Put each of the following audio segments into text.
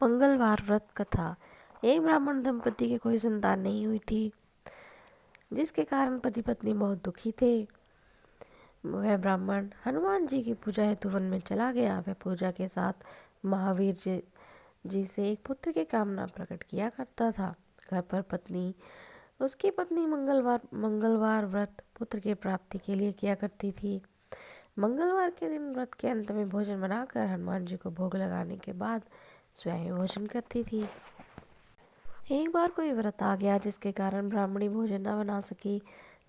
मंगलवार व्रत कथा। एक ब्राह्मण दंपति की कोई संतान नहीं हुई थी, जिसके कारण पति पत्नी बहुत दुखी थे। वह ब्राह्मण हनुमान जी की पूजा हेतु वन में चला गया। वह पूजा के साथ महावीर जी से एक पुत्र की कामना प्रकट किया करता था। घर पर उसकी पत्नी मंगलवार व्रत पुत्र की प्राप्ति के लिए किया करती थी। मंगलवार के दिन व्रत के अंत में भोजन बनाकर हनुमान जी को भोग लगाने के बाद स्वयं भोजन करती थी। एक बार कोई व्रत आ गया जिसके कारण ब्राह्मणी भोजन न बना सकी।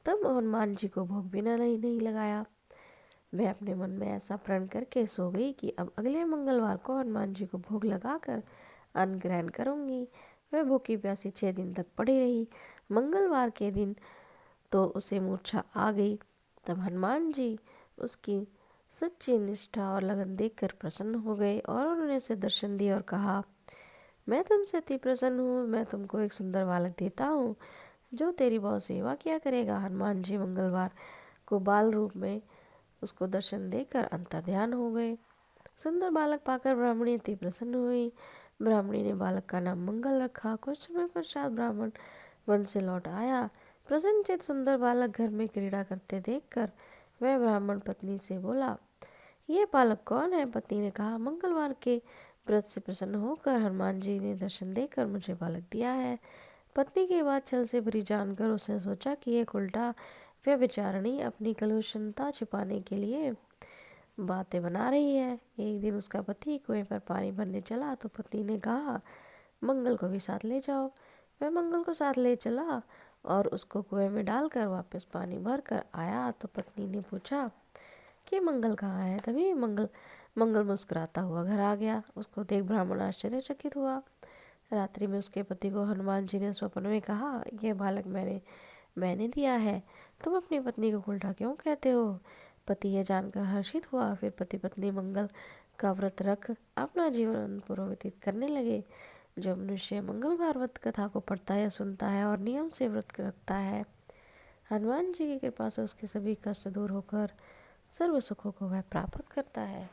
तब हनुमान जी को भोग भी नहीं लगाया। वह अपने मन में ऐसा प्रण करके सो गई कि अब अगले मंगलवार को हनुमान जी को भोग लगाकर अन्न ग्रहण करूंगी। वह भूखी प्यासी 6 दिन तक पड़ी रही। मंगलवार के दिन तो उसे मूर्छा आ गई। तब हनुमान जी उसकी सच्ची निष्ठा और लगन देखकर प्रसन्न हो गए और उन्होंने उसे दर्शन दिए और कहा, मैं तुमसे अति प्रसन्न हूँ। मैं तुमको एक सुंदर बालक देता हूँ जो तेरी बहुत सेवा किया करेगा। हनुमान जी मंगलवार को बाल रूप में उसको दर्शन देकर अंतर्ध्यान हो गए। सुंदर बालक पाकर ब्राह्मणी अति प्रसन्न हुई। ब्राह्मणी ने बालक का नाम मंगल रखा। कुछ समय पश्चात ब्राह्मण वन से लौट आया। प्रसन्नचित सुंदर बालक घर में क्रीड़ा करते देखकर वह ब्राह्मण पत्नी से बोला, ये बालक कौन है? पत्नी ने कहा, मंगलवार के व्रत से प्रसन्न होकर हनुमान जी ने दर्शन देकर मुझे बालक दिया है। पत्नी की बात छल से भरी जानकर उसने सोचा कि एक उल्टा व्यभिचारिणी अपनी कलुषता छिपाने के लिए बातें बना रही है। एक दिन उसका पति कुएं पर पानी भरने चला तो पत्नी ने कहा, मंगल को भी साथ ले जाओ। वह मंगल को साथ ले चला और उसको कुएं में डालकर वापस पानी भर कर आया तो पत्नी ने पूछा कि मंगल कहाँ है। तभी मंगल मुस्कुराता हुआ घर आ गया। उसको देख ब्राह्मण आश्चर्यचकित हुआ। रात्रि में उसके पति को हनुमान जी ने स्वप्न में कहा, यह बालक मैंने दिया है। तुम अपनी पत्नी को उल्टा क्यों कहते हो? पति यह जानकर हर्षित हुआ। फिर पति पत्नी मंगल का व्रत रख अपना जीवन पूर्व व्यतीत करने लगे। जो मनुष्य मंगलवार व्रत कथा को पढ़ता है, सुनता है और नियम से व्रत रखता है, हनुमान जी की कृपा से उसके सभी कष्ट दूर होकर सर्व सुखों को वह प्राप्त करता है।